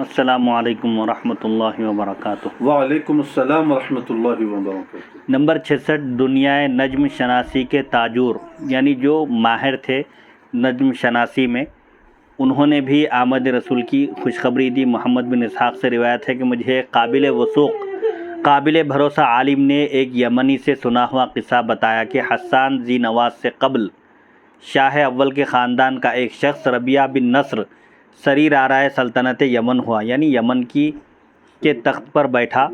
السلام علیکم ورحمۃ اللہ وبرکاتہ۔ وعلیکم السلام ورحمۃ اللہ وبرکاتہ۔ نمبر 66، دنیائے نجم شناسی کے تاجور یعنی جو ماہر تھے نجم شناسی میں، انہوں نے بھی آمد رسول کی خوشخبری دی۔ محمد بن اسحاق سے روایت ہے کہ مجھے قابل وثوق قابل بھروسہ عالم نے ایک یمنی سے سنا ہوا قصہ بتایا کہ حسان ذی نواس سے قبل شاہ اول کے خاندان کا ایک شخص ربیعہ بن نصر سریر آرائے سلطنت یمن ہوا، یعنی یمن کے تخت پر بیٹھا۔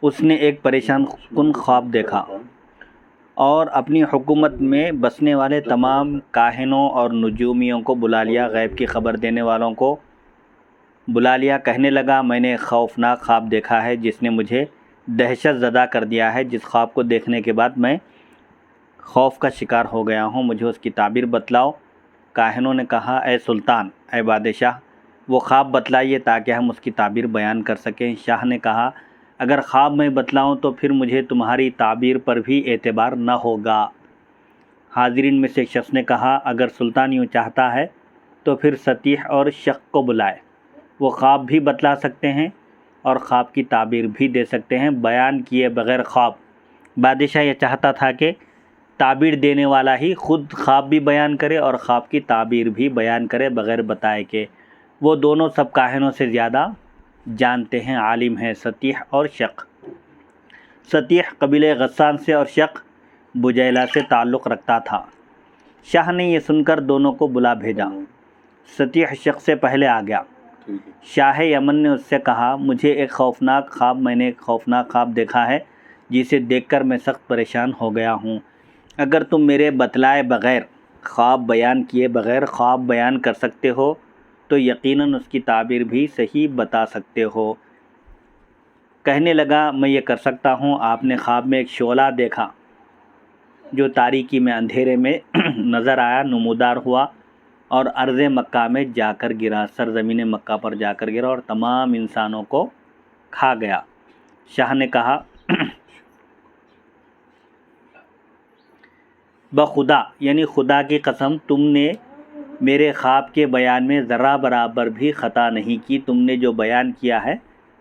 اس نے ایک پریشان کن خواب دیکھا اور اپنی حکومت میں بسنے والے تمام کاہنوں اور نجومیوں کو بلا لیا، غیب کی خبر دینے والوں کو بلا لیا۔ کہنے لگا، میں نے ایک خوفناک خواب دیکھا ہے جس نے مجھے دہشت زدہ کر دیا ہے۔ جس خواب کو دیکھنے کے بعد میں خوف کا شکار ہو گیا ہوں، مجھے اس کی تعبیر بتلاؤ۔ کاہنوں نے کہا، اے سلطان، اے بادشاہ، وہ خواب بتلائیے تاکہ ہم اس کی تعبیر بیان کر سکیں۔ شاہ نے کہا، اگر خواب میں بتلاؤں تو پھر مجھے تمہاری تعبیر پر بھی اعتبار نہ ہوگا۔ حاضرین میں سے ایک شخص نے کہا، اگر سلطان یوں چاہتا ہے تو پھر سطیح اور شق کو بلائے، وہ خواب بھی بتلا سکتے ہیں اور خواب کی تعبیر بھی دے سکتے ہیں بیان کیے بغیر خواب۔ بادشاہ یہ چاہتا تھا کہ تعبیر دینے والا ہی خود خواب بھی بیان کرے اور خواب کی تعبیر بھی بیان کرے بغیر بتائے کہ وہ دونوں سب کاہنوں سے زیادہ جانتے ہیں، عالم ہیں۔ سطیح اور شق۔ سطیح قبیلہ غسان سے اور شق بجیلہ سے تعلق رکھتا تھا۔ شاہ نے یہ سن کر دونوں کو بلا بھیجا۔ سطیح شق سے پہلے آ گیا۔ شاہ یمن نے اس سے کہا، میں نے ایک خوفناک خواب دیکھا ہے جسے دیکھ کر میں سخت پریشان ہو گیا ہوں۔ اگر تم میرے بتلائے بغیر خواب بیان کیے بغیر خواب بیان کر سکتے ہو تو یقیناً اس کی تعبیر بھی صحیح بتا سکتے ہو۔ کہنے لگا، میں یہ کر سکتا ہوں۔ آپ نے خواب میں ایک شعلہ دیکھا جو تاریکی میں اندھیرے میں نظر آیا، نمودار ہوا اور ارض مکہ میں جا کر گرا، سرزمین مکہ پر جا کر گرا اور تمام انسانوں کو کھا گیا۔ شاہ نے کہا، بخدا یعنی خدا کی قسم، تم نے میرے خواب کے بیان میں ذرہ برابر بھی خطا نہیں کی۔ تم نے جو بیان کیا ہے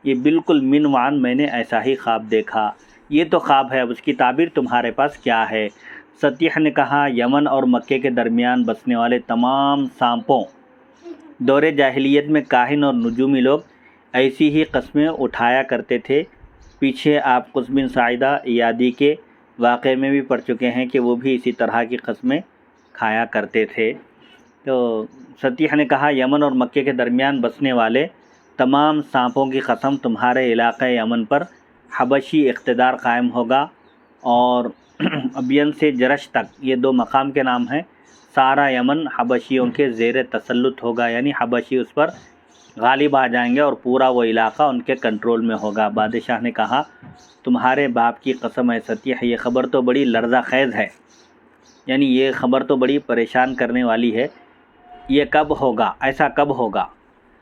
یہ بالکل من وعن، میں نے ایسا ہی خواب دیکھا۔ یہ تو خواب ہے، اب اس کی تعبیر تمہارے پاس کیا ہے؟ سطیح نے کہا، یمن اور مکے کے درمیان بسنے والے تمام سانپوں، دور جاہلیت میں کاہن اور نجومی لوگ ایسی ہی قسمیں اٹھایا کرتے تھے۔ پیچھے آپ قص بن ساعدہ ایادی کے واقعے میں بھی پڑھ چکے ہیں کہ وہ بھی اسی طرح کی قسمیں کھایا کرتے تھے۔ تو سطیح نے کہا، یمن اور مکے کے درمیان بسنے والے تمام سانپوں کی قسم، تمہارے علاقہ یمن پر حبشی اقتدار قائم ہوگا اور ابین سے جرش تک، یہ دو مقام کے نام ہیں، سارا یمن حبشیوں کے زیر تسلط ہوگا، یعنی حبشی اس پر غالب آ جائیں گے اور پورا وہ علاقہ ان کے کنٹرول میں ہوگا۔ بادشاہ نے کہا، تمہارے باپ کی قسم اے سطیح، یہ خبر تو بڑی لرزہ خیز ہے، یعنی یہ خبر تو بڑی پریشان کرنے والی ہے۔ یہ کب ہوگا؟ ایسا کب ہوگا؟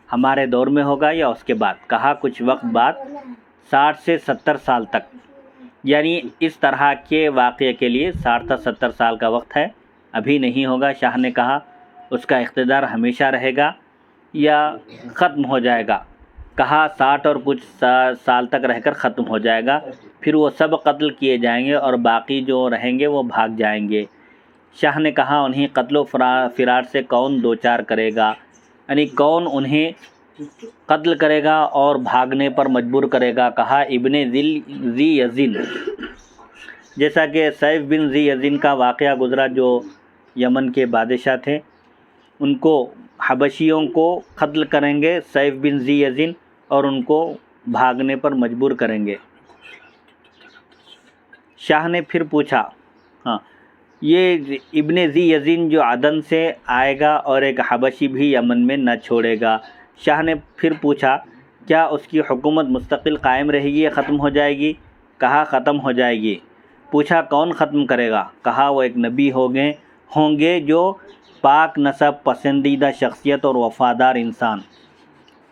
ہمارے دور میں ہوگا یا اس کے بعد؟ کہا، کچھ وقت بعد، 60 سے 70 سال تک، یعنی اس طرح کے واقعے کے لیے 60 تا 70 سال کا وقت ہے، ابھی نہیں ہوگا۔ شاہ نے کہا، اس کا اقتدار ہمیشہ رہے گا یا ختم ہو جائے گا؟ کہا، 60 اور کچھ سال تک رہ کر ختم ہو جائے گا، پھر وہ سب قتل کیے جائیں گے اور باقی جو رہیں گے وہ بھاگ جائیں گے۔ شاہ نے کہا، انہیں قتل و فرار سے کون دوچار کرے گا؟ یعنی کون انہیں قتل کرے گا اور بھاگنے پر مجبور کرے گا؟ کہا، ابن ذی یزین، جیسا کہ سیف بن ذی یزین کا واقعہ گزرا جو یمن کے بادشاہ تھے، ان کو حبشیوں کو قتل کریں گے سیف بن ذی یزین اور ان کو بھاگنے پر مجبور کریں گے۔ شاہ نے پھر پوچھا، یہ ابن ذی یزین جو عدن سے آئے گا اور ایک حبشی بھی یمن میں نہ چھوڑے گا۔ شاہ نے پھر پوچھا، کیا اس کی حکومت مستقل قائم رہے گی یا ختم ہو جائے گی؟ کہا، ختم ہو جائے گی۔ پوچھا، کون ختم کرے گا؟ کہا، وہ ایک نبی ہوں گے جو پاک نسب، پسندیدہ شخصیت اور وفادار انسان،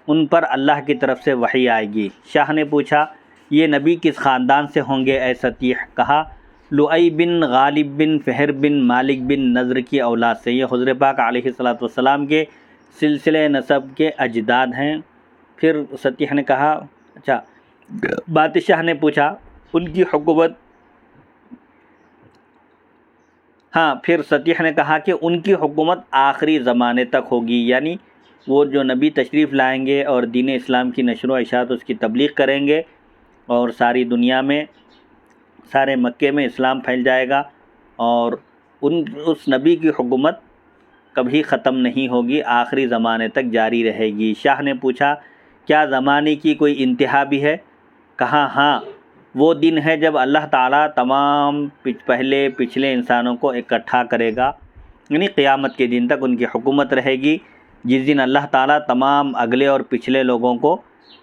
ان پر اللہ کی طرف سے وحی آئے گی۔ شاہ نے پوچھا، یہ نبی کس خاندان سے ہوں گے اے سطیح؟ کہا، لؤی بن غالب بن فہر بن مالک بن نضر کی اولاد سے، یہ حضور پاک علیہ الصلوۃ والسلام کے سلسلے نسب کے اجداد ہیں پھر سطیح نے کہا اچھا بادشاہ نے پوچھا ان کی حکومت، ہاں پھر سطیح نے کہا کہ ان کی حکومت آخری زمانے تک ہوگی، یعنی وہ جو نبی تشریف لائیں گے اور دین اسلام کی نشر و اشاعت اس کی تبلیغ کریں گے اور ساری دنیا میں سارے مکے میں اسلام پھیل جائے گا اور اس نبی کی حکومت کبھی ختم نہیں ہوگی، آخری زمانے تک جاری رہے گی۔ شاہ نے پوچھا کیا زمانے کی کوئی انتہا بھی ہے؟ کہا ہاں، وہ دن ہے جب اللہ تعالیٰ تمام پچھلے انسانوں کو اکٹھا کرے گا، یعنی قیامت کے دن تک ان کی حکومت رہے گی، جس دن اللہ تعالیٰ تمام اگلے اور پچھلے لوگوں کو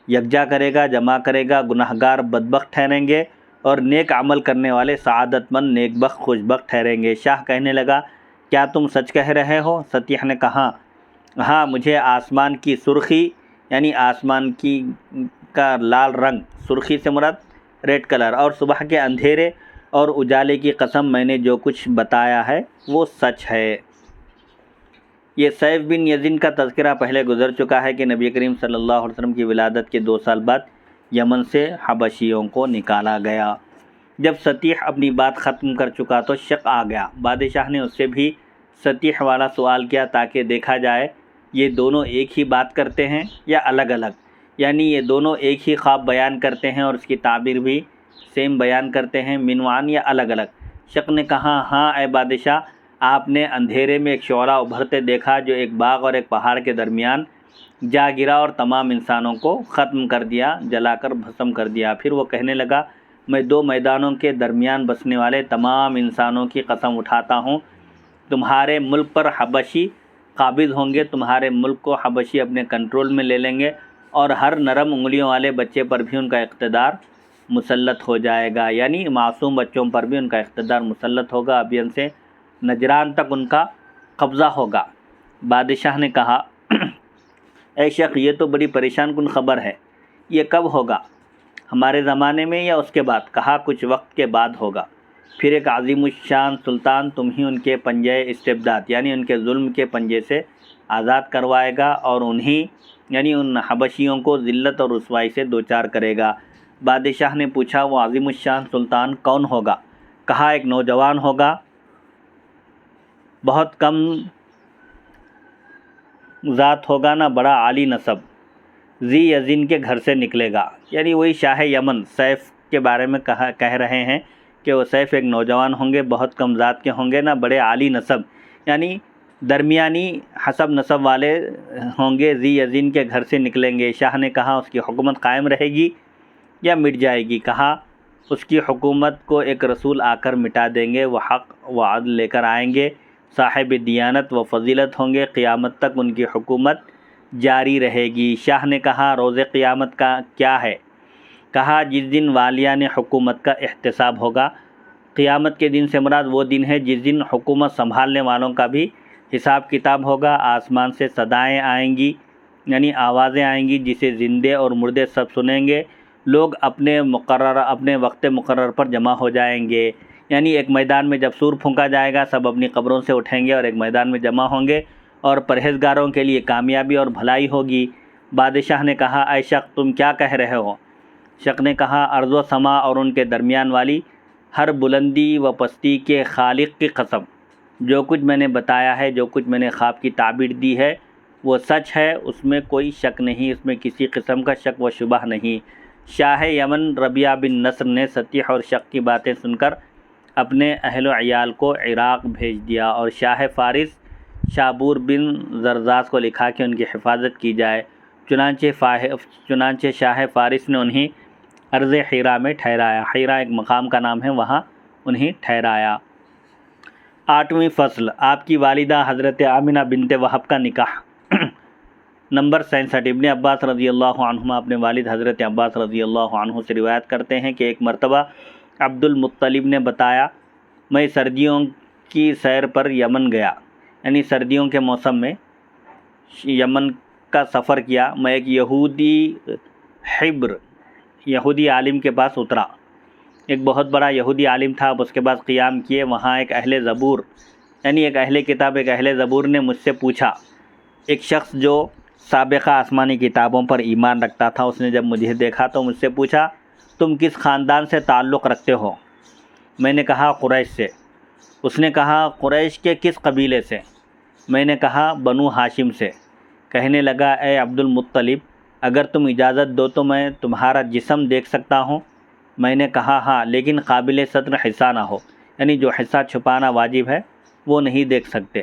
یکجا کرے گا، جمع کرے گا، گناہگار بدبخت ٹھہریں گے اور نیک عمل کرنے والے سعادت مند نیک بخت خوش بخت ٹھہریں گے۔ شاہ کہنے لگا کیا تم سچ کہہ رہے ہو؟ سطیح نے کہا ہاں، مجھے آسمان کی سرخی یعنی آسمان کا لال رنگ، سرخی سے مراد ریڈ کلر، اور صبح کے اندھیرے اور اجالے کی قسم میں نے جو کچھ بتایا ہے وہ سچ ہے۔ یہ سیف بن یزین کا تذکرہ پہلے گزر چکا ہے کہ نبی کریم صلی اللہ علیہ وسلم کی ولادت کے 2 سال بعد یمن سے حبشیوں کو نکالا گیا۔ جب سطیح اپنی بات ختم کر چکا تو شک آ گیا۔ بادشاہ نے اس سے بھی سطیح والا سوال کیا تاکہ دیکھا جائے یہ دونوں ایک ہی بات کرتے ہیں یا الگ الگ، یعنی یہ دونوں ایک ہی خواب بیان کرتے ہیں اور اس کی تعبیر بھی سیم بیان کرتے ہیں، منوان یا الگ الگ۔ شک نے کہا ہاں اے بادشاہ، آپ نے اندھیرے میں ایک شعلہ ابھرتے دیکھا جو ایک باغ اور ایک پہاڑ کے درمیان جا گرا اور تمام انسانوں کو ختم کر دیا، جلا کر بھسم کر دیا۔ پھر وہ کہنے لگا میں 2 میدانوں کے درمیان بسنے والے تمام انسانوں کی قسم اٹھاتا ہوں، تمہارے ملک پر حبشی قابض ہوں گے، تمہارے ملک کو حبشی اپنے کنٹرول میں لے لیں گے اور ہر نرم انگلیوں والے بچے پر بھی ان کا اقتدار مسلط ہو جائے گا، یعنی معصوم بچوں پر بھی ان کا اقتدار مسلط ہوگا، ابین سے نجران تک ان کا قبضہ ہوگا۔ بادشاہ نے کہا اے شیخ، یہ تو بڑی پریشان کن خبر ہے، یہ کب ہوگا، ہمارے زمانے میں یا اس کے بعد؟ کہا کچھ وقت کے بعد ہوگا، پھر ایک عظیم الشان سلطان تم ہی ان کے پنجے استبداد یعنی ان کے ظلم کے پنجے سے آزاد کروائے گا اور انہیں یعنی ان حبشیوں کو ذلت اور رسوائی سے دوچار کرے گا۔ بادشاہ نے پوچھا وہ عظیم الشان سلطان کون ہوگا؟ کہا ایک نوجوان ہوگا، بہت کم ذات ہوگا، نہ بڑا عالی نسب، ذی یزین کے گھر سے نکلے گا، یعنی وہی شاہ یمن سیف کے بارے میں کہہ رہے ہیں کہ وہ سیف ایک نوجوان ہوں گے، بہت کم ذات کے ہوں گے، نہ بڑے عالی نسب یعنی درمیانی حسب نسب والے ہوں گے، ذی یزین کے گھر سے نکلیں گے۔ شاہ نے کہا اس کی حکومت قائم رہے گی یا مٹ جائے گی؟ کہا اس کی حکومت کو ایک رسول آ کر مٹا دیں گے، وہ حق و عدل لے کر آئیں گے، صاحب دیانت و فضیلت ہوں گے، قیامت تک ان کی حکومت جاری رہے گی۔ شاہ نے کہا روز قیامت کا کیا ہے؟ کہا جس دن والیان حکومت کا احتساب ہوگا۔ قیامت کے دن سے مراد وہ دن ہے جس دن حکومت سنبھالنے والوں کا بھی حساب کتاب ہوگا، آسمان سے صدائیں آئیں گی یعنی آوازیں آئیں گی جسے زندے اور مردے سب سنیں گے، لوگ اپنے وقت مقرر پر جمع ہو جائیں گے، یعنی ایک میدان میں جب سور پھونکا جائے گا سب اپنی قبروں سے اٹھیں گے اور ایک میدان میں جمع ہوں گے اور پرہیزگاروں کے لیے کامیابی اور بھلائی ہوگی۔ بادشاہ نے کہا اے شخص تم کیا کہہ رہے ہو؟ شخص نے کہا ارض و سما اور ان کے درمیان والی ہر بلندی و پستی کے خالق کی قسم، جو کچھ میں نے بتایا ہے، جو کچھ میں نے خواب کی تعبیر دی ہے وہ سچ ہے، اس میں کوئی شک نہیں، اس میں کسی قسم کا شک و شبہ نہیں۔ شاہ یمن ربیعہ بن نصر نے سطیح اور شک کی باتیں سن کر اپنے اہل و عیال کو عراق بھیج دیا اور شاہ فارس شابور بن زرزاس کو لکھا کہ ان کی حفاظت کی جائے۔ چنانچہ شاہ فارس نے انہیں ارض حیرہ میں ٹھہرایا، حیرہ ایک مقام کا نام ہے، وہاں انہیں ٹھہرایا۔ 8ویں فصل، آپ کی والدہ حضرت آمنہ بنت وہب کا نکاح۔ نمبر 67، ابن عباس رضی اللہ عنہما اپنے والد حضرت عباس رضی اللہ عنہ سے روایت کرتے ہیں کہ ایک مرتبہ عبد المطلب نے بتایا میں سردیوں کی سیر پر یمن گیا، یعنی سردیوں کے موسم میں یمن کا سفر کیا، میں ایک یہودی عالم کے پاس اترا، ایک بہت بڑا یہودی عالم تھا، اب اس کے پاس قیام کیے، وہاں ایک اہل زبور یعنی ایک اہل کتاب، ایک اہل زبور نے مجھ سے پوچھا ایک شخص جو سابقہ آسمانی کتابوں پر ایمان رکھتا تھا، اس نے جب مجھے دیکھا تو مجھ سے پوچھا تم کس خاندان سے تعلق رکھتے ہو؟ میں نے کہا قریش سے۔ اس نے کہا قریش کے کس قبیلے سے؟ میں نے کہا بنو ہاشم سے۔ کہنے لگا اے عبد المطلب، اگر تم اجازت دو تو میں تمہارا جسم دیکھ سکتا ہوں؟ میں نے کہا ہاں، لیکن قابل ستر حصہ نہ ہو، یعنی جو حصہ چھپانا واجب ہے وہ نہیں دیکھ سکتے۔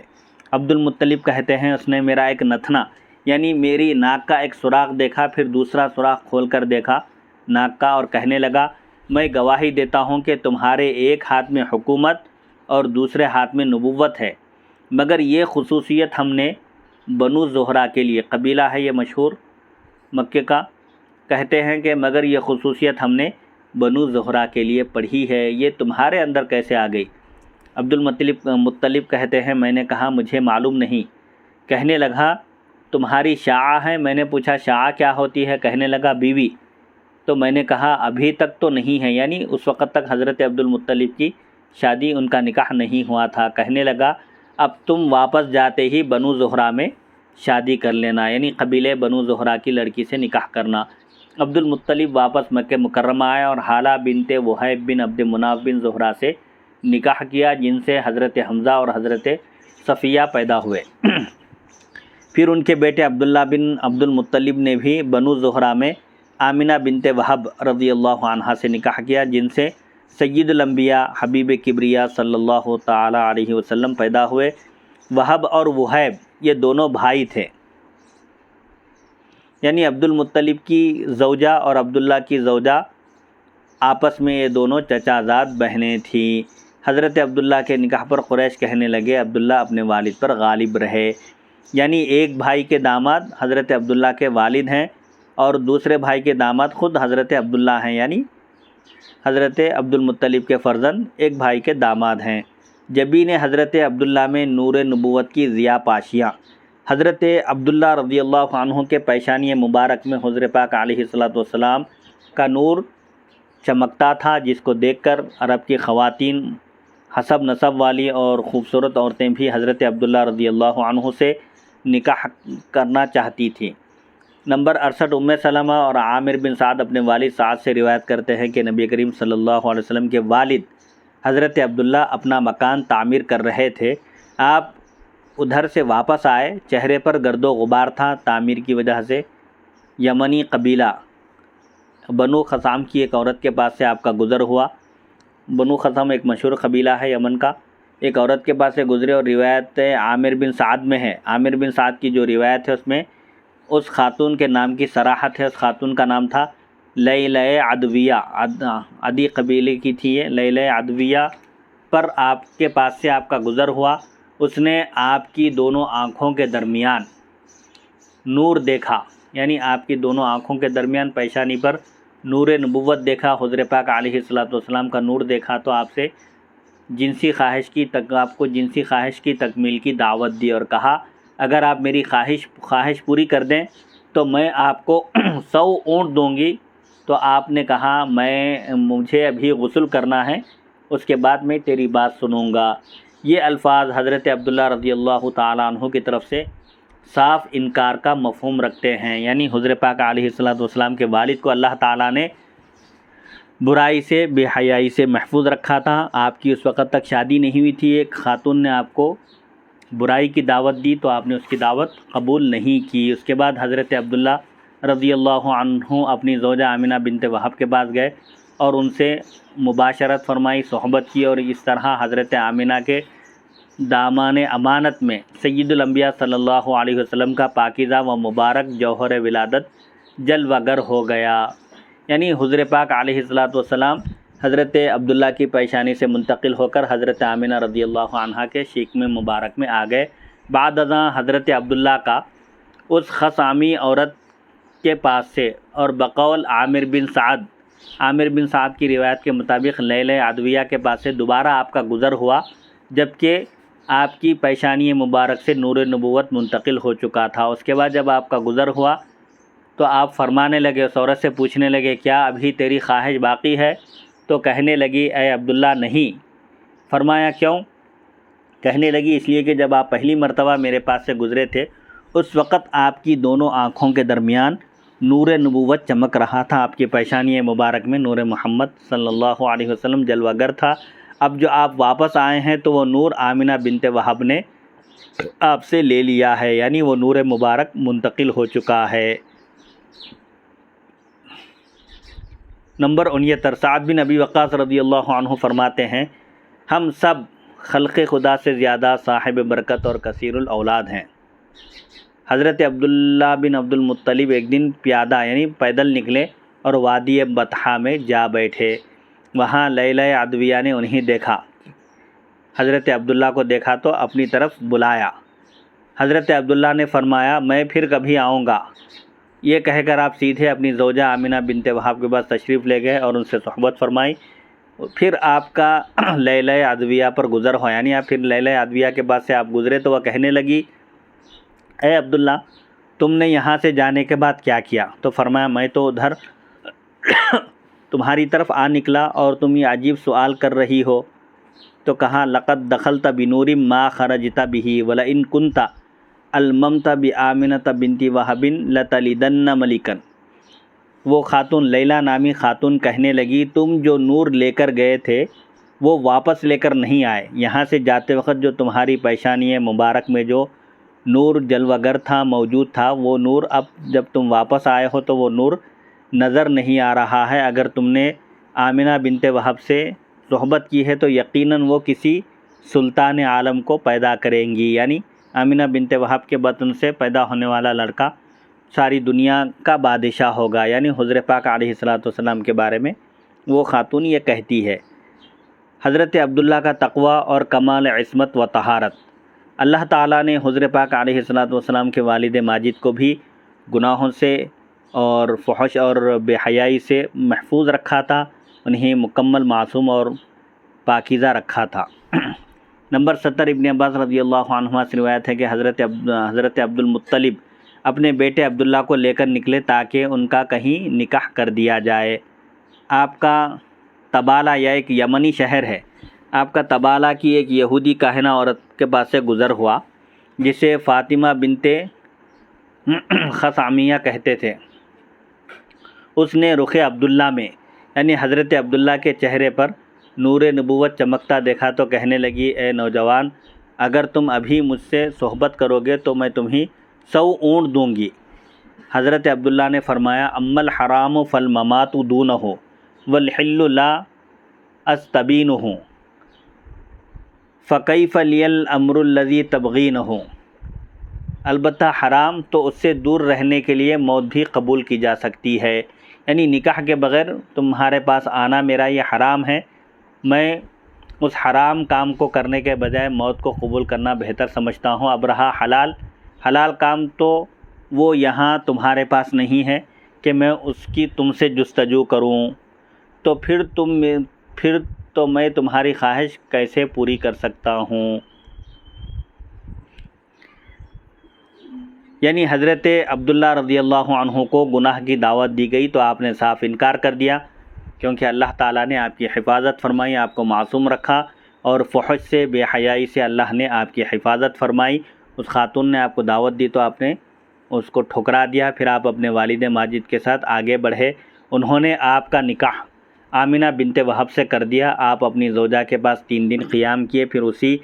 عبد المطلب کہتے ہیں اس نے میرا ایک نتنا یعنی میری ناک کا ایک سوراخ دیکھا، پھر دوسرا سوراخ کھول کر دیکھا ناک کا، اور کہنے لگا میں گواہی دیتا ہوں کہ تمہارے ایک ہاتھ میں حکومت اور دوسرے ہاتھ میں نبوت ہے، مگر یہ خصوصیت ہم نے بنو زہرہ کے لیے، قبیلہ ہے یہ مشہور مکے کا، کہتے ہیں کہ مگر یہ خصوصیت ہم نے بنو زہرہ کے لیے پڑھی ہے، یہ تمہارے اندر کیسے آ گئی؟ عبد المطلب کہتے ہیں میں نے کہا مجھے معلوم نہیں۔ کہنے لگا تمہاری شاعہ ہے؟ میں نے پوچھا شاعہ کیا ہوتی ہے؟ کہنے لگا بیوی۔ تو میں نے کہا ابھی تک تو نہیں ہے، یعنی اس وقت تک حضرت عبد المطلب کی شادی، ان کا نکاح نہیں ہوا تھا۔ کہنے لگا اب تم واپس جاتے ہی بنو زہرہ میں شادی کر لینا، یعنی قبیلے بنو زہرہ کی لڑکی سے نکاح کرنا۔ عبد المطلب واپس مکہ مکرمہ آئے اور حالہ بنت وہیب بن عبد مناف بن زہرہ سے نکاح کیا، جن سے حضرت حمزہ اور حضرت صفیہ پیدا ہوئے۔ پھر ان کے بیٹے عبداللہ بن عبد المطلب نے بھی بنو زہرہ میں آمنہ بنت وہب رضی اللہ عنہا سے نکاح کیا، جن سے سید الانبیاء حبیب کبریا صلی اللہ تعالی علیہ وسلم پیدا ہوئے۔ وہب اور وہیب یہ دونوں بھائی تھے، یعنی عبد المطلب کی زوجہ اور عبداللہ کی زوجہ آپس میں یہ دونوں چچا زاد بہنیں تھیں۔ حضرت عبداللہ کے نکاح پر قریش کہنے لگے عبداللہ اپنے والد پر غالب رہے، یعنی ایک بھائی کے داماد حضرت عبداللہ کے والد ہیں اور دوسرے بھائی کے داماد خود حضرت عبداللہ ہیں، یعنی حضرت عبد المطلب کے فرزند ایک بھائی کے داماد ہیں۔ جبین حضرت عبداللہ میں نور نبوت کی ضیاء پاشیاں، حضرت عبداللہ رضی اللہ عنہ کے پیشانی مبارک میں حضور پاک علیہ السلام کا نور چمکتا تھا، جس کو دیکھ کر عرب کی خواتین، حسب نسب والی اور خوبصورت عورتیں بھی حضرت عبداللہ رضی اللہ عنہ سے نکاح کرنا چاہتی تھیں۔ نمبر 68 ام سلمہ اور عامر بن سعد اپنے والد سعد سے روایت کرتے ہیں کہ نبی کریم صلی اللہ علیہ وسلم کے والد حضرت عبداللہ اپنا مکان تعمیر کر رہے تھے، آپ ادھر سے واپس آئے، چہرے پر گرد و غبار تھا تعمیر کی وجہ سے۔ یمنی قبیلہ بنو خثام کی ایک عورت کے پاس سے آپ کا گزر ہوا۔ بنو خثام ایک مشہور قبیلہ ہے یمن کا، ایک عورت کے پاس سے گزرے، اور روایت عامر بن سعد میں ہے۔ عامر بن سعد کی جو روایت ہے اس میں اس خاتون کے نام کی صراحت ہے۔ اس خاتون کا نام تھا لیلہ عدویہ، عدی قبیلے کی تھی یہ، لیلہ عدویہ پر آپ کے پاس سے آپ کا گزر ہوا۔ اس نے آپ کی دونوں آنکھوں کے درمیان نور دیکھا، یعنی آپ کی دونوں آنکھوں کے درمیان پیشانی پر نور نبوت دیکھا، حضور پاک علیہ السلام کا نور دیکھا، تو آپ سے آپ کو جنسی خواہش کی تکمیل کی دعوت دی اور کہا اگر آپ میری خواہش پوری کر دیں تو میں آپ کو 100 اونٹ دوں گی۔ تو آپ نے کہا مجھے ابھی غسل کرنا ہے، اس کے بعد میں تیری بات سنوں گا۔ یہ الفاظ حضرت عبداللہ رضی اللہ تعالیٰ عنہ کی طرف سے صاف انکار کا مفہوم رکھتے ہیں، یعنی حضور پاک علیہ السلام کے والد کو اللہ تعالیٰ نے برائی سے، بے حیائی سے محفوظ رکھا تھا۔ آپ کی اس وقت تک شادی نہیں ہوئی تھی، ایک خاتون نے آپ کو برائی کی دعوت دی تو آپ نے اس کی دعوت قبول نہیں کی۔ اس کے بعد حضرت عبداللہ رضی اللہ عنہ اپنی زوجہ آمنہ بنت وہب کے پاس گئے اور ان سے مباشرت فرمائی، صحبت کی، اور اس طرح حضرت آمنہ کے دامان امانت میں سید الانبیاء صلی اللہ علیہ وسلم کا پاکیزہ و مبارک جوہر ولادت جلوہ گر ہو گیا، یعنی حضور پاک علیہ السلام حضرت عبداللہ کی پیشانی سے منتقل ہو کر حضرت آمنہ رضی اللہ عنہا کے شکم مبارک میں آ گئے۔ بعد ازاں حضرت عبداللہ کا اس خثامی عورت کے پاس سے، اور بقول عامر بن سعد کی روایت کے مطابق لیلہ عدویہ کے پاس سے دوبارہ آپ کا گزر ہوا، جبکہ آپ کی پیشانی مبارک سے نور نبوت منتقل ہو چکا تھا۔ اس کے بعد جب آپ کا گزر ہوا تو آپ فرمانے لگے، اس عورت سے پوچھنے لگے کیا ابھی تیری خواہش باقی ہے؟ تو کہنے لگی اے عبداللہ نہیں۔ فرمایا کیوں؟ کہنے لگی اس لیے کہ جب آپ پہلی مرتبہ میرے پاس سے گزرے تھے اس وقت آپ کی دونوں آنکھوں کے درمیان نور نبوت چمک رہا تھا، آپ کی پیشانی مبارک میں نور محمد صلی اللہ علیہ وسلم جلوہ گر تھا۔ اب جو آپ واپس آئے ہیں تو وہ نور آمنہ بنت وہب نے آپ سے لے لیا ہے، یعنی وہ نور مبارک منتقل ہو چکا ہے۔ نمبر 69، سعد بن ابی وقاص رضی اللہ عنہ فرماتے ہیں ہم سب خلق خدا سے زیادہ صاحب برکت اور کثیر الاولاد ہیں۔ حضرت عبداللہ بن عبد المطلب ایک دن پیادہ یعنی پیدل نکلے اور وادی بطحا میں جا بیٹھے۔ وہاں لیلہ عدویہ نے انہیں دیکھا، حضرت عبداللہ کو دیکھا تو اپنی طرف بلایا۔ حضرت عبداللہ نے فرمایا میں پھر کبھی آؤں گا۔ یہ کہہ کر آپ سیدھے اپنی زوجہ آمنہ بنت وہب کے پاس تشریف لے گئے اور ان سے صحبت فرمائی۔ پھر آپ کا لیلہ عدویہ پر گزر ہوا، یعنی آپ پھر لیلہ عدویہ کے پاس سے آپ گزرے تو وہ کہنے لگی اے عبداللہ تم نے یہاں سے جانے کے بعد کیا کیا؟ تو فرمایا میں تو ادھر تمہاری طرف آ نکلا اور تم یہ عجیب سوال کر رہی ہو۔ تو کہا لقد دخلت بنور ما خرجت به ولئن كنت الممت بآمنۃ بنت وہب لتلدن ملکا۔ وہ خاتون لیلہ نامی خاتون کہنے لگی تم جو نور لے کر گئے تھے وہ واپس لے کر نہیں آئے، یہاں سے جاتے وقت جو تمہاری پیشانی مبارک میں جو نور جلوہ گر تھا موجود تھا وہ نور اب جب تم واپس آئے ہو تو وہ نور نظر نہیں آ رہا ہے۔ اگر تم نے آمنہ بنت وہب سے صحبت کی ہے تو یقیناً وہ کسی سلطان عالم کو پیدا کریں گی، یعنی آمنہ بنت وہب کے بطن سے پیدا ہونے والا لڑکا ساری دنیا کا بادشاہ ہوگا، یعنی حضور پاک علیہ الصلوۃ والسلام کے بارے میں وہ خاتون یہ کہتی ہے۔ حضرت عبداللہ کا تقوی اور کمال عصمت و طہارت۔ اللہ تعالیٰ نے حضور پاک علیہ الصلوۃ والسلام کے والد ماجد کو بھی گناہوں سے اور فحش اور بے حیائی سے محفوظ رکھا تھا، انہیں مکمل معصوم اور پاکیزہ رکھا تھا۔ نمبر 70، ابن عباس رضی اللہ عنہما سے روایت ہے کہ حضرت عبد المطلب اپنے بیٹے عبداللہ کو لے کر نکلے تاکہ ان کا کہیں نکاح کر دیا جائے۔ آپ کا تبالہ یا ایک یمنی شہر ہے، آپ کا تبالہ کی ایک یہودی کاہنہ عورت کے پاس سے گزر ہوا جسے فاطمہ بنت خثعمیہ کہتے تھے۔ اس نے رخ عبداللہ میں یعنی حضرت عبداللہ کے چہرے پر نور نبوت چمکتا دیکھا تو کہنے لگی اے نوجوان اگر تم ابھی مجھ سے صحبت کرو گے تو میں تمہیں 100 اونٹ دوں گی۔ حضرت عبداللہ نے فرمایا اما الحرام فالممات دونہ والحل لا استبینہ فکیف لی الامر الذی تبغینہ۔ البتہ حرام تو اس سے دور رہنے کے لیے موت بھی قبول کی جا سکتی ہے، یعنی نکاح کے بغیر تمہارے پاس آنا میرا یہ حرام ہے، میں اس حرام کام کو کرنے کے بجائے موت کو قبول کرنا بہتر سمجھتا ہوں۔ اب رہا حلال کام تو وہ یہاں تمہارے پاس نہیں ہے کہ میں اس کی تم سے جستجو کروں، تو پھر تو میں تمہاری خواہش کیسے پوری کر سکتا ہوں؟ یعنی حضرت عبداللہ رضی اللہ عنہ کو گناہ کی دعوت دی گئی تو آپ نے صاف انکار کر دیا، کیونکہ اللہ تعالیٰ نے آپ کی حفاظت فرمائی، آپ کو معصوم رکھا، اور فحش سے بے حیائی سے اللہ نے آپ کی حفاظت فرمائی۔ اس خاتون نے آپ کو دعوت دی تو آپ نے اس کو ٹھکرا دیا۔ پھر آپ اپنے والد ماجد کے ساتھ آگے بڑھے، انہوں نے آپ کا نکاح آمنہ بنت وہب سے کر دیا۔ آپ اپنی زوجہ کے پاس 3 دن قیام کیے، پھر اسی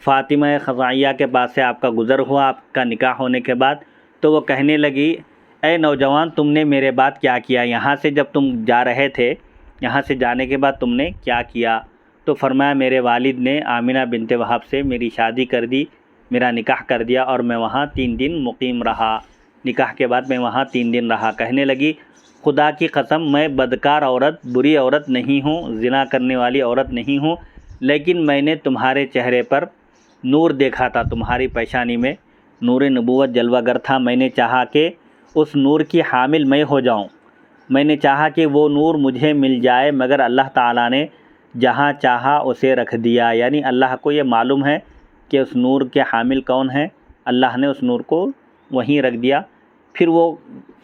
فاطمہ خثعمیہ کے پاس سے آپ کا گزر ہوا۔ آپ کا نکاح ہونے کے بعد تو وہ کہنے لگی اے نوجوان تم نے میرے بعد کیا کیا؟ یہاں سے جب تم جا رہے تھے، یہاں سے جانے کے بعد تم نے کیا کیا؟ تو فرمایا میرے والد نے آمنہ بنت وہب سے میری شادی کر دی، میرا نکاح کر دیا اور میں وہاں 3 دن مقیم رہا۔ نکاح کے بعد میں وہاں 3 دن رہا۔ کہنے لگی خدا کی قسم میں بدکار عورت، بری عورت نہیں ہوں، زنا کرنے والی عورت نہیں ہوں، لیکن میں نے تمہارے چہرے پر نور دیکھا تھا، تمہاری پیشانی میں نور نبوت جلوہ گر تھا۔ میں نے چاہا کہ اس نور کی حامل میں ہو جاؤں، میں نے چاہا کہ وہ نور مجھے مل جائے، مگر اللہ تعالیٰ نے جہاں چاہا اسے رکھ دیا، یعنی اللہ کو یہ معلوم ہے کہ اس نور کے حامل کون ہیں، اللہ نے اس نور کو وہیں رکھ دیا۔ پھر وہ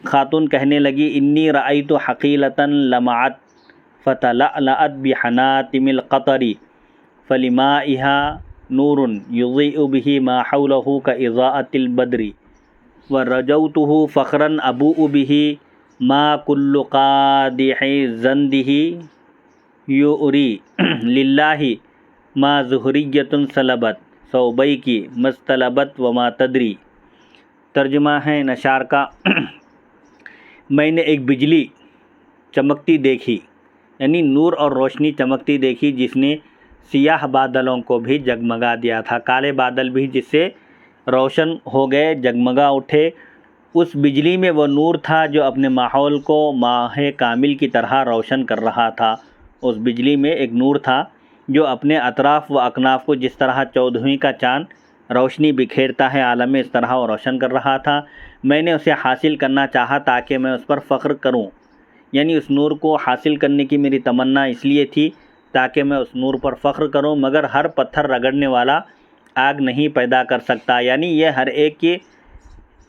خاتون کہنے لگی انی رأیت حقیلۃ لمعت فتلألأت بحناتم القطر فلمائها نور یضیء به ما حولہ کاضاءۃ البدر ورجوته فخرا ابوء به ما كل قادح زنده یوری للہ ما ظہریۃ سلبت صوبئی کی مستلبت وما تدری۔ ترجمہ ہے نشار کا، میں نے ایک بجلی چمکتی دیکھی، یعنی نور اور روشنی چمکتی دیکھی جس نے سیاہ بادلوں کو بھی جگمگا دیا تھا، کالے بادل بھی جس سے روشن ہو گئے، جگمگا اٹھے۔ اس بجلی میں وہ نور تھا جو اپنے ماحول کو ماہ کامل کی طرح روشن کر رہا تھا۔ اس بجلی میں ایک نور تھا جو اپنے اطراف و اکناف کو جس طرح 14ویں کا چاند روشنی بکھیرتا ہے عالم میں، اس طرح وہ روشن کر رہا تھا۔ میں نے اسے حاصل کرنا چاہا تاکہ میں اس پر فخر کروں، یعنی اس نور کو حاصل کرنے کی میری تمنا اس لیے تھی تاکہ میں اس نور پر فخر کروں، مگر ہر پتھر رگڑنے والا آگ نہیں پیدا کر سکتا، یعنی یہ ہر ایک کی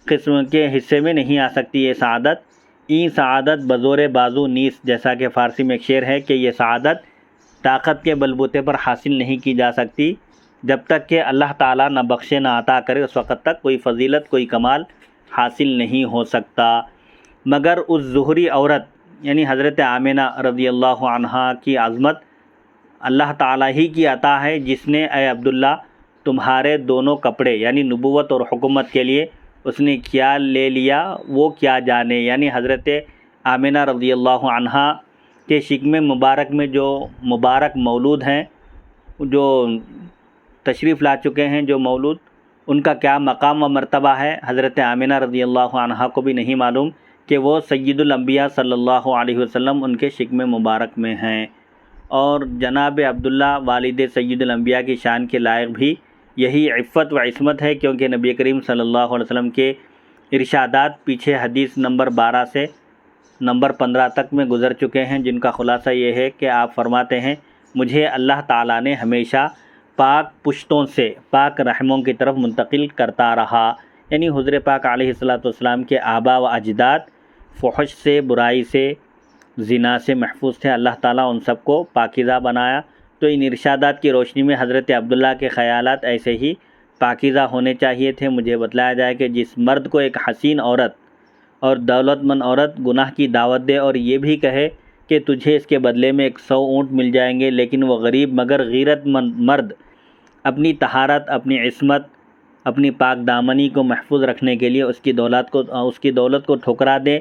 قسم کے حصے میں نہیں آ سکتی یہ سعادت۔ این سعادت بزور بازو نیست، جیسا کہ فارسی میں ایک شعر ہے کہ یہ سعادت طاقت کے بلبوتے پر حاصل نہیں کی جا سکتی، جب تک کہ اللہ تعالیٰ نہ بخشے نہ عطا کرے اس وقت تک کوئی فضیلت کوئی کمال حاصل نہیں ہو سکتا۔ مگر اس ظہری عورت یعنی حضرت آمنہ رضی اللہ عنہا کی عظمت اللہ تعالیٰ ہی کی عطا ہے، جس نے اے عبداللہ تمہارے دونوں کپڑے یعنی نبوت اور حکومت کے لیے اس نے کیا لے لیا وہ کیا جانے، یعنی حضرت آمنہ رضی اللہ عنہا کے شکم مبارک میں جو مبارک مولود ہیں، جو تشریف لا چکے ہیں، جو مولود، ان کا کیا مقام و مرتبہ ہے حضرت آمنہ رضی اللہ عنہا کو بھی نہیں معلوم کہ وہ سید الانبیاء صلی اللہ علیہ وسلم ان کے شکم مبارک میں ہیں۔ اور جناب عبداللہ والد سید الانبیاء کی شان کے لائق بھی یہی عفت و عصمت ہے، کیونکہ نبی کریم صلی اللہ علیہ وسلم کے ارشادات پیچھے حدیث نمبر 12 سے نمبر 15 تک میں گزر چکے ہیں، جن کا خلاصہ یہ ہے کہ آپ فرماتے ہیں مجھے اللہ تعالیٰ نے ہمیشہ پاک پشتوں سے پاک رحموں کی طرف منتقل کرتا رہا، یعنی حضور پاک علیہ السلام کے آبا و اجداد فحش سے، برائی سے، زنا سے محفوظ تھے، اللہ تعالیٰ ان سب کو پاکیزہ بنایا۔ تو ان ارشادات کی روشنی میں حضرت عبداللہ کے خیالات ایسے ہی پاکیزہ ہونے چاہیے تھے۔ مجھے بتلایا جائے کہ جس مرد کو ایک حسین عورت اور دولت مند عورت گناہ کی دعوت دے اور یہ بھی کہے کہ تجھے اس کے بدلے میں 100 اونٹ مل جائیں گے، لیکن وہ غریب مگر غیرت مند مرد اپنی طہارت، اپنی عصمت، اپنی پاک دامنی کو محفوظ رکھنے کے لیے اس کی دولت کو ٹھکرا دے،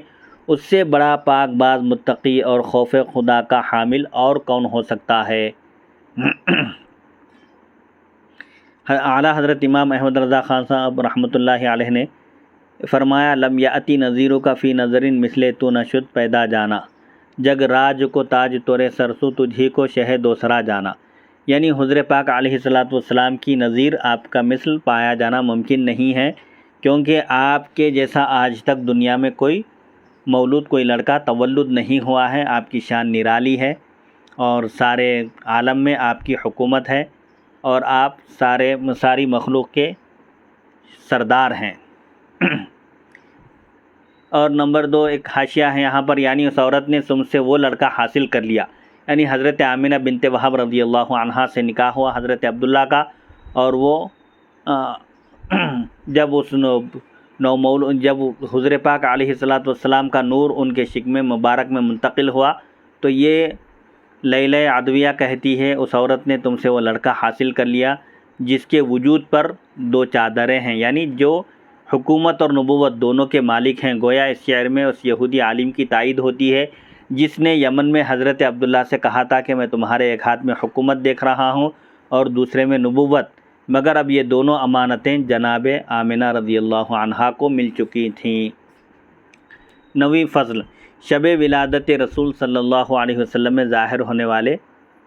اس سے بڑا پاک باز متقی اور خوف خدا کا حامل اور کون ہو سکتا ہے۔ اعلیٰ حضرت امام احمد رضا خان صاحب رحمۃ اللہ علیہ نے فرمایا لم یاتی نظیروں کا فی نظرن مثل تو نشد پیدا جانا، جگ راج کو تاج تورے سرسو تجھی کو شہ دوسرا جانا، یعنی حضور پاک علیہ السلام کی نظیر آپ کا مثل پایا جانا ممکن نہیں ہے، کیونکہ آپ کے جیسا آج تک دنیا میں کوئی مولود، کوئی لڑکا تولد نہیں ہوا ہے۔ آپ کی شان نرالی ہے اور سارے عالم میں آپ کی حکومت ہے اور آپ ساری مخلوق کے سردار ہیں۔ اور نمبر 2 ایک حاشیہ ہے یہاں پر، یعنی اس عورت نے تم سے وہ لڑکا حاصل کر لیا، یعنی حضرت آمنہ بنت وہب رضی اللہ عنہا سے نکاح ہوا حضرت عبداللہ کا، اور وہ جب حضور پاک علیہ السلام کا نور ان کے شکم مبارک میں منتقل ہوا تو یہ لیلہ عدویہ کہتی ہے اس عورت نے تم سے وہ لڑکا حاصل کر لیا جس کے وجود پر 2 چادریں ہیں، یعنی جو حکومت اور نبوت دونوں کے مالک ہیں۔ گویا اس شعر میں اس یہودی عالم کی تائید ہوتی ہے جس نے یمن میں حضرت عبداللہ سے کہا تھا کہ میں تمہارے ایک ہاتھ میں حکومت دیکھ رہا ہوں اور دوسرے میں نبوت، مگر اب یہ دونوں امانتیں جناب آمنہ رضی اللہ عنہا کو مل چکی تھیں۔ 9ویں فصل، شب ولادت رسول صلی اللہ علیہ وسلم میں ظاہر ہونے والے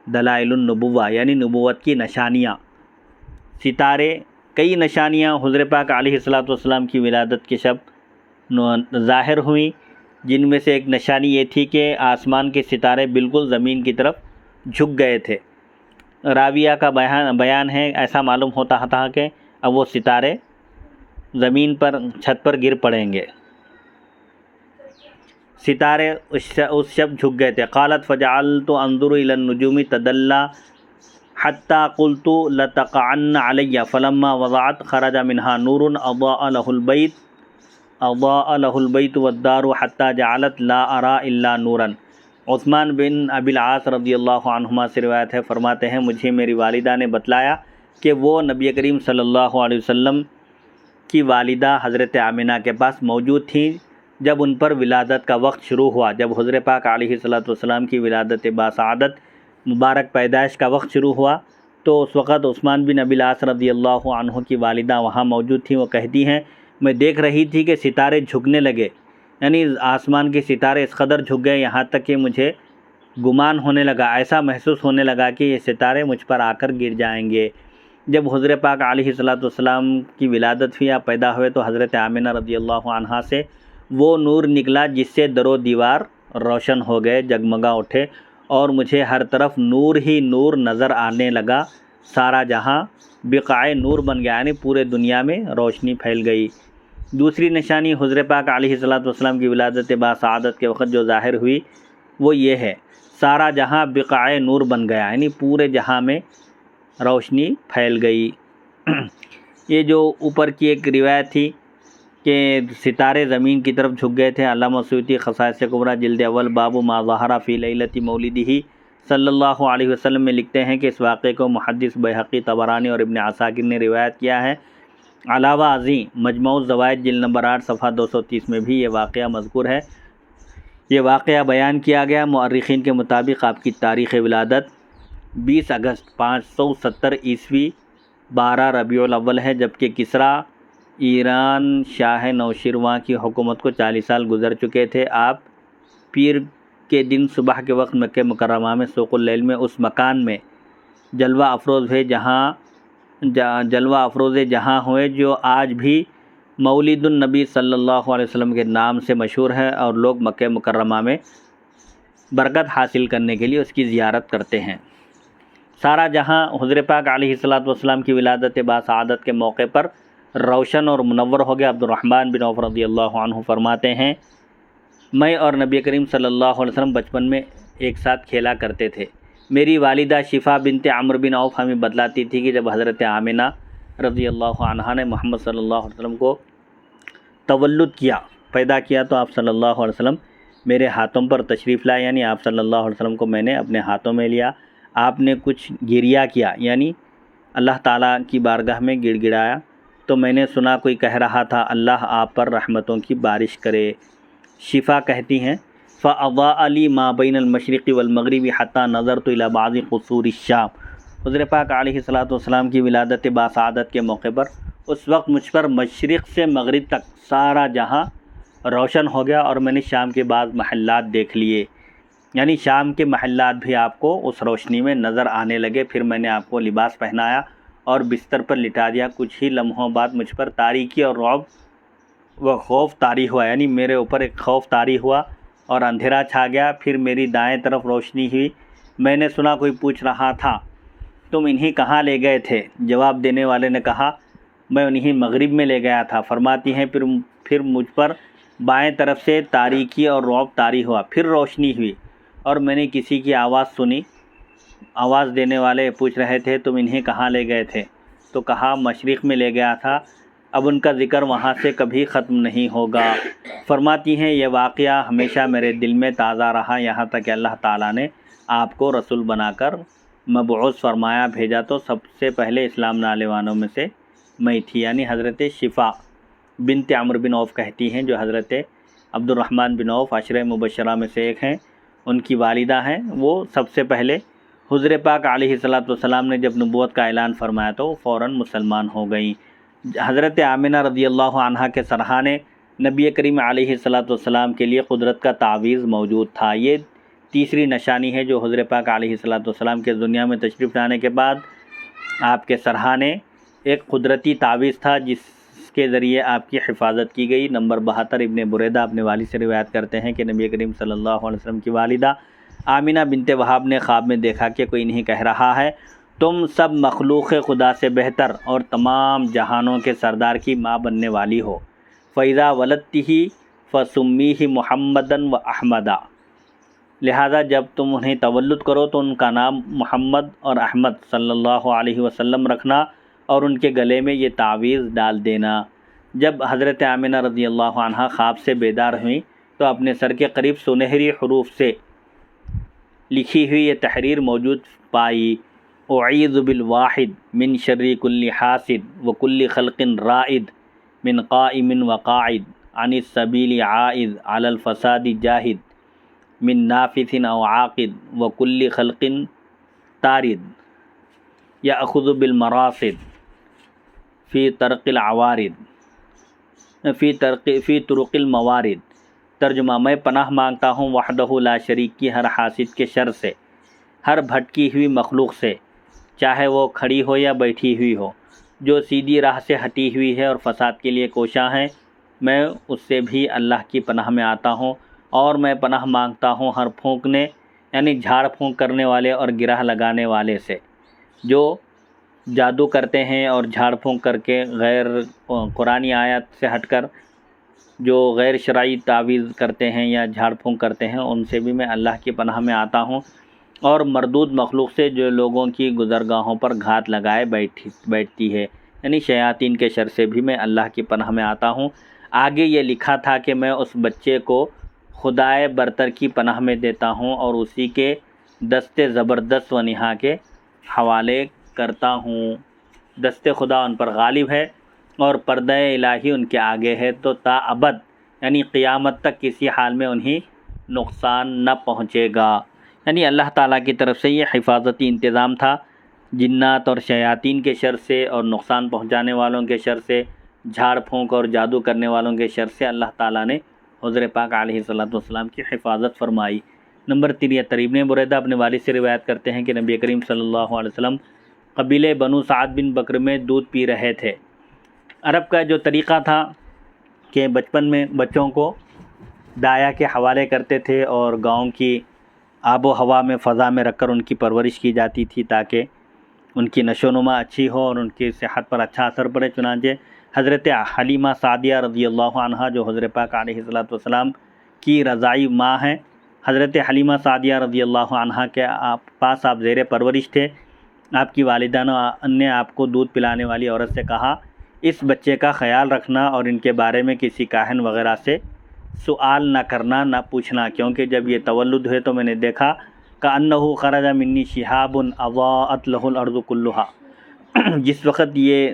دلائل النبوہ، یعنی نبوت کی نشانیاں، ستارے، کئی نشانیاں حضور پاک علیہ السلام کی ولادت کے شب ظاہر ہوئیں، جن میں سے ایک نشانی یہ تھی کہ آسمان کے ستارے بالکل زمین کی طرف جھک گئے تھے۔ راویہ کا بیان ہے ایسا معلوم ہوتا تھا کہ اب وہ ستارے زمین پر چھت پر گر پڑیں گے، ستارے اس شب جھک گئے تھے۔ قالت فجعلت انظر الى النجوم تدلى حتى قلت لتقعن علي فلما وضعت خرج منها نور اضاء له البيت اضاء له البیت والدار حتی جعلت لا ارى الا نورا۔ عثمان بن ابی العاص رضی اللہ عنہما سے روایت ہے، فرماتے ہیں مجھے میری والدہ نے بتلایا کہ وہ نبی کریم صلی اللہ علیہ وسلم کی والدہ حضرت آمنہ کے پاس موجود تھیں جب ان پر ولادت کا وقت شروع ہوا۔ جب حضور پاک علیہ السلام کی ولادت باسعادت مبارک پیدائش کا وقت شروع ہوا تو اس وقت عثمان بن ابی العاص رضی اللہ عنہ کی والدہ وہاں موجود تھیں۔ وہ کہتی ہیں میں دیکھ رہی تھی کہ ستارے جھکنے لگے، یعنی آسمان کے ستارے اس قدر جھک گئے یہاں تک کہ مجھے گمان ہونے لگا، ایسا محسوس ہونے لگا کہ یہ ستارے مجھ پر آ کر گر جائیں گے۔ جب حضور پاک علیہ السلام کی ولادت ہوئی، آپ پیدا ہوئے، تو حضرت آمنہ رضی اللہ عنہا سے وہ نور نکلا جس سے در و دیوار روشن ہو گئے، جگمگا اٹھے، اور مجھے ہر طرف نور ہی نور نظر آنے لگا، سارا جہاں بقاع نور بن گیا، یعنی پورے دنیا میں روشنی پھیل گئی۔ دوسری نشانی حضور پاک علیہ السلام کی ولادت باسعادت کے وقت جو ظاہر ہوئی وہ یہ ہے، سارا جہاں بقاع نور بن گیا، یعنی پورے جہاں میں روشنی پھیل گئی۔ یہ جو اوپر کی ایک روایت تھی کہ ستارے زمین کی طرف جھک گئے تھے، علامہ سیوطی خصائص کبریٰ جلد اول باب ما ظہر فی لیلۃ مولدہ صلی اللہ علیہ وسلم میں لکھتے ہیں کہ اس واقعے کو محدث بیہقی، طبرانی اور ابن عساکر نے روایت کیا ہے۔ علاوہ ازیں مجموع الزوائد جلد نمبر 8 صفحہ 230 میں بھی یہ واقعہ مذکور ہے۔ یہ واقعہ بیان کیا گیا، مؤرخین کے مطابق آپ کی تاریخ ولادت 20 اگست 570 عیسوی 12 ربیع الاول ہے، جبکہ کسریٰ ایران شاہ نوشیروان کی حکومت کو 40 سال گزر چکے تھے۔ آپ پیر کے دن صبح کے وقت مکہ مکرمہ میں سوق اللیل میں اس مکان میں جلوہ افروز جہاں ہوئے جو آج بھی مولد النبی صلی اللہ علیہ وسلم کے نام سے مشہور ہے، اور لوگ مکہ مکرمہ میں برکت حاصل کرنے کے لیے اس کی زیارت کرتے ہیں۔ سارا جہاں حضور پاک علیہ السلام کی ولادت باسعادت کے موقع پر روشن اور منور ہو گیا۔ عبد الرحمن بن عوف رضی اللہ عنہ فرماتے ہیں میں اور نبی کریم صلی اللہ علیہ وسلم بچپن میں ایک ساتھ کھیلا کرتے تھے۔ میری والدہ شفا بنت عمرو بن عوف ہمیں بتلاتی تھی کہ جب حضرت آمنہ رضی اللہ عنہا نے محمد صلی اللہ علیہ وسلم کو تولد کیا، پیدا کیا، تو آپ صلی اللہ علیہ وسلم میرے ہاتھوں پر تشریف لائے، یعنی آپ صلی اللہ علیہ وسلم کو میں نے اپنے ہاتھوں میں لیا۔ آپ نے کچھ گریہ کیا، یعنی اللہ تعالیٰ کی بارگاہ میں گڑ گڑایا، تو میں نے سنا کوئی کہہ رہا تھا اللہ آپ پر رحمتوں کی بارش کرے۔ شفا کہتی ہیں فَأَضَاءَ لِي مَا بَيْنَ الْمَشْرِقِ وَالْمَغْرِبِ حَتَّى نَظَرْتُ إِلَى بَعْضِ قُصُورِ الشَّامِ۔ حضور پاک علیہ السلام کی ولادت باسعادت کے موقع پر اس وقت مجھ پر مشرق سے مغرب تک سارا جہاں روشن ہو گیا، اور میں نے شام کے بعض محلات دیکھ لیے، یعنی شام کے محلات بھی آپ کو اس روشنی میں نظر آنے لگے۔ پھر میں نے آپ کو لباس پہنایا اور بستر پر لٹا دیا۔ کچھ ہی لمحوں بعد مجھ پر تاریکی اور رعب و خوف طاری ہوا، یعنی میرے اوپر ایک خوف طاری ہوا اور اندھیرا چھا گیا۔ پھر میری دائیں طرف روشنی ہوئی، میں نے سنا کوئی پوچھ رہا تھا تم انہیں کہاں لے گئے تھے؟ جواب دینے والے نے کہا میں انہیں مغرب میں لے گیا تھا۔ فرماتی ہیں پھر مجھ پر بائیں طرف سے تاریکی اور رعب طاری ہوا، پھر روشنی ہوئی اور میں نے کسی کی آواز سنی۔ آواز دینے والے پوچھ رہے تھے تم انہیں کہاں لے گئے تھے؟ تو کہا مشرق میں لے گیا تھا، اب ان کا ذکر وہاں سے کبھی ختم نہیں ہوگا۔ فرماتی ہیں یہ واقعہ ہمیشہ میرے دل میں تازہ رہا، یہاں تک کہ اللہ تعالیٰ نے آپ کو رسول بنا کر مبعوث فرمایا، بھیجا تو سب سے پہلے اسلام لانے والوں میں سے میں تھی، یعنی حضرت شفا بنت عمرو بن عوف کہتی ہیں، جو حضرت عبد الرحمن بن عوف عشرہ مبشرہ میں سے ایک ہیں، ان کی والدہ ہیں۔ وہ سب سے پہلے حضور پاک علیہ السلام نے جب نبوت کا اعلان فرمایا تو فوراً مسلمان ہو گئیں۔ حضرت آمنہ رضی اللہ عنہا کے سرحانے نبی کریم علیہ السلام کے لیے قدرت کا تعویذ موجود تھا۔ یہ تیسری نشانی ہے جو حضور پاک علیہ السلام کے دنیا میں تشریف لانے کے بعد آپ کے سرحانے ایک قدرتی تعویذ تھا جس کے ذریعے آپ کی حفاظت کی گئی۔ نمبر 72 ابن بریدہ اپنے والد سے روایت کرتے ہیں کہ نبی کریم صلی اللہ علیہ وسلم کی والدہ آمنہ بنت وہاب نے خواب میں دیکھا کہ کوئی انہیں کہہ رہا ہے تم سب مخلوق خدا سے بہتر اور تمام جہانوں کے سردار کی ماں بننے والی ہو۔ فَإِذَا وَلَدتِّهِ فَسُمِّيهِ مُحَمَّدًا وَأَحْمَدًا، لہذا جب تم انہیں تولد کرو تو ان کا نام محمد اور احمد صلی اللہ علیہ وسلم رکھنا اور ان کے گلے میں یہ تعویذ ڈال دینا۔ جب حضرت آمنہ رضی اللہ عنہا خواب سے بیدار ہوئیں تو اپنے سر کے قریب سنہری حروف سے لکھی ہوئی یہ تحریر موجود پائی: اعیذ بالواحد من شر کل حاسد وکل خلق رائد من قائم وقاعد عن السبیل عائد علی الفساد جاہد من نافث او عاقد وکل خلق طارد یأخذ بالمراصد فی طرق العوارد فی طرق الموارد۔ ترجمہ: میں پناہ مانگتا ہوں وحدہ لا شریک کی ہر حاسد کے شر سے، ہر بھٹکی ہوئی مخلوق سے، چاہے وہ کھڑی ہو یا بیٹھی ہوئی ہو، جو سیدھی راہ سے ہٹی ہوئی ہے اور فساد کے لیے کوشاں ہے، میں اس سے بھی اللہ کی پناہ میں آتا ہوں۔ اور میں پناہ مانگتا ہوں ہر پھونکنے یعنی جھاڑ پھونک کرنے والے اور گرہ لگانے والے سے، جو جادو کرتے ہیں اور جھاڑ پھونک کر کے غیر قرآنی آیات سے ہٹ کر جو غیر شرعی تعویذ کرتے ہیں یا جھاڑ پھونک کرتے ہیں، ان سے بھی میں اللہ کی پناہ میں آتا ہوں۔ اور مردود مخلوق سے جو لوگوں کی گزرگاہوں پر گھات لگائے بیٹھتی ہے، یعنی شیاطین کے شر سے بھی میں اللہ کی پناہ میں آتا ہوں۔ آگے یہ لکھا تھا کہ میں اس بچے کو خدائے برتر کی پناہ میں دیتا ہوں اور اسی کے دست زبردست و نہا کے حوالے کرتا ہوں۔ دست خدا ان پر غالب ہے اور پردہ الہی ان کے آگے ہے، تو تا ابد یعنی قیامت تک کسی حال میں انہیں نقصان نہ پہنچے گا۔ یعنی اللہ تعالیٰ کی طرف سے یہ حفاظتی انتظام تھا جنات اور شیاطین کے شر سے اور نقصان پہنچانے والوں کے شر سے، جھاڑ پھونک اور جادو کرنے والوں کے شر سے اللہ تعالیٰ نے حضور پاک علیہ السلام کی حفاظت فرمائی۔ نمبر 73، ابن بریدہ اپنے والد سے روایت کرتے ہیں کہ نبی کریم صلی اللہ علیہ وسلم قبیلے بنو سعد بن بکر میں دودھ پی رہے تھے۔ عرب کا جو طریقہ تھا کہ بچپن میں بچوں کو دایا کے حوالے کرتے تھے اور گاؤں کی آب و ہوا میں فضا میں رکھ کر ان کی پرورش کی جاتی تھی تاکہ ان کی نشو و نما اچھی ہو اور ان کی صحت پر اچھا اثر پڑے۔ چنانچہ حضرت حلیمہ سعدیہ رضی اللہ عنہا جو حضرت پاک علیہ السلام کی رضاعی ماں ہیں، حضرت حلیمہ سعدیہ رضی اللہ عنہا کے پاس آپ زیر پرورش تھے۔ آپ کی والدہ نے آپ کو دودھ پلانے والی عورت سے کہا، اس بچے کا خیال رکھنا اور ان کے بارے میں کسی کاہن وغیرہ سے سوال نہ کرنا، نہ پوچھنا، کیونکہ جب یہ تولد ہوئے تو میں نے دیکھا کأنہ خرج منی شہاب اضاءت لہ الارض کلھا، جس وقت یہ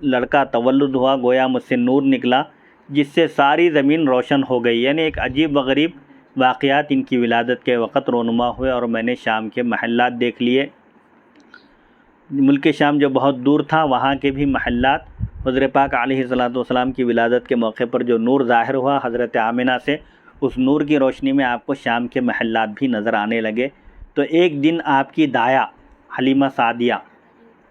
لڑکا تولد ہوا گویا مجھ سے نور نکلا جس سے ساری زمین روشن ہو گئی۔ یعنی ایک عجیب و غریب واقعات ان کی ولادت کے وقت رونما ہوئے اور میں نے شام کے محلات دیکھ لیے۔ ملک شام جو بہت دور تھا، وہاں کے بھی محلات حضرت پاک علیہ السلام کی ولادت کے موقع پر جو نور ظاہر ہوا حضرت آمنہ سے، اس نور کی روشنی میں آپ کو شام کے محلات بھی نظر آنے لگے۔ تو ایک دن آپ کی دایا حلیمہ سعدیہ،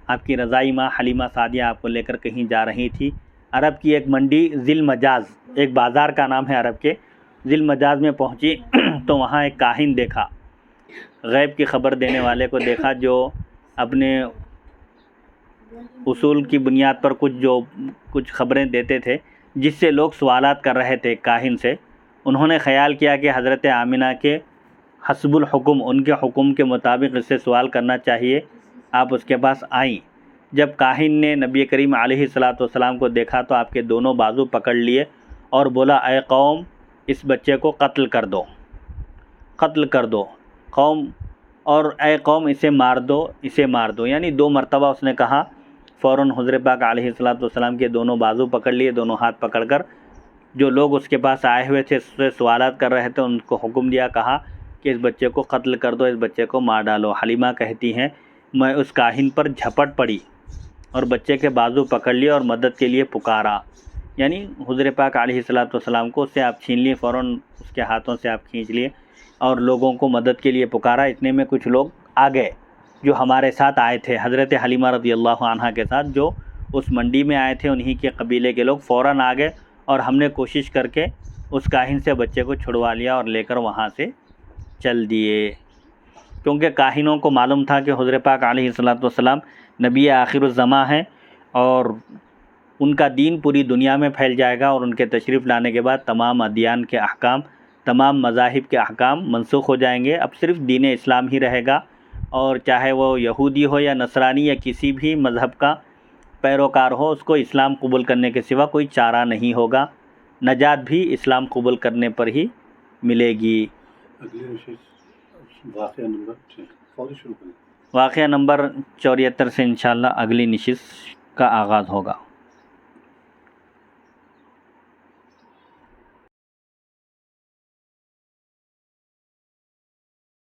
آپ کی رضاعی ماں حلیمہ سعدیہ آپ کو لے کر کہیں جا رہی تھی۔ عرب کی ایک منڈی ذی المجاز، ایک بازار کا نام ہے عرب کے، ذی المجاز میں پہنچی تو وہاں ایک کاہن دیکھا، غیب کی خبر دینے والے کو دیکھا، جو اپنے اصول کی بنیاد پر کچھ خبریں دیتے تھے جس سے لوگ سوالات کر رہے تھے کاہن سے۔ انہوں نے خیال کیا کہ حضرت آمنہ کے حسب الحکم، ان کے حکم کے مطابق اس سے سوال کرنا چاہیے۔ آپ اس کے پاس آئیں۔ جب کاہن نے نبی کریم علیہ السلام کو دیکھا تو آپ کے دونوں بازو پکڑ لیے اور بولا، اے قوم، اس بچے کو قتل کر دو، قتل کر دو قوم، اور اے قوم اسے مار دو، اسے مار دو، یعنی 2 مرتبہ اس نے کہا۔ فوراً حضرت پاک علیہ السلام کے دونوں بازو پکڑ لیے، دونوں ہاتھ پکڑ کر جو لوگ اس کے پاس آئے ہوئے تھے، اس سے سوالات کر رہے تھے، ان کو حکم دیا، کہا کہ اس بچے کو قتل کر دو، اس بچے کو مار ڈالو۔ حلیمہ کہتی ہیں میں اس کاہن پر جھپٹ پڑی اور بچے کے بازو پکڑ لیے اور مدد کے لیے پکارا، یعنی حضرت پاک علیہ السلام کو اس سے آپ چھین لیے، فوراً اس کے ہاتھوں سے آپ کھینچ لیے اور لوگوں کو مدد کے لیے پکارا۔ اتنے میں کچھ لوگ آ گئے جو ہمارے ساتھ آئے تھے حضرت حلیمہ رضی اللہ عنہا کے ساتھ، جو اس منڈی میں آئے تھے، انہی کے قبیلے کے لوگ فوراً آ گئے اور ہم نے کوشش کر کے اس کاہن سے بچے کو چھڑوا لیا اور لے کر وہاں سے چل دیے، کیونکہ کاہنوں کو معلوم تھا کہ حضرت پاک علیہ السلام نبی آخر الزماں ہیں اور ان کا دین پوری دنیا میں پھیل جائے گا، اور ان کے تشریف لانے کے بعد تمام ادیان کے احکام، تمام مذاہب کے احکام منسوخ ہو جائیں گے، اب صرف دین اسلام ہی رہے گا، اور چاہے وہ یہودی ہو یا نصرانی یا کسی بھی مذہب کا پیروکار ہو اس کو اسلام قبول کرنے کے سوا کوئی چارہ نہیں ہوگا، نجات بھی اسلام قبول کرنے پر ہی ملے گی۔ اگلی نشست واقعہ نمبر فوری شروع کریں۔ واقعہ نمبر 74 سے انشاءاللہ اگلی نشست کا آغاز ہوگا۔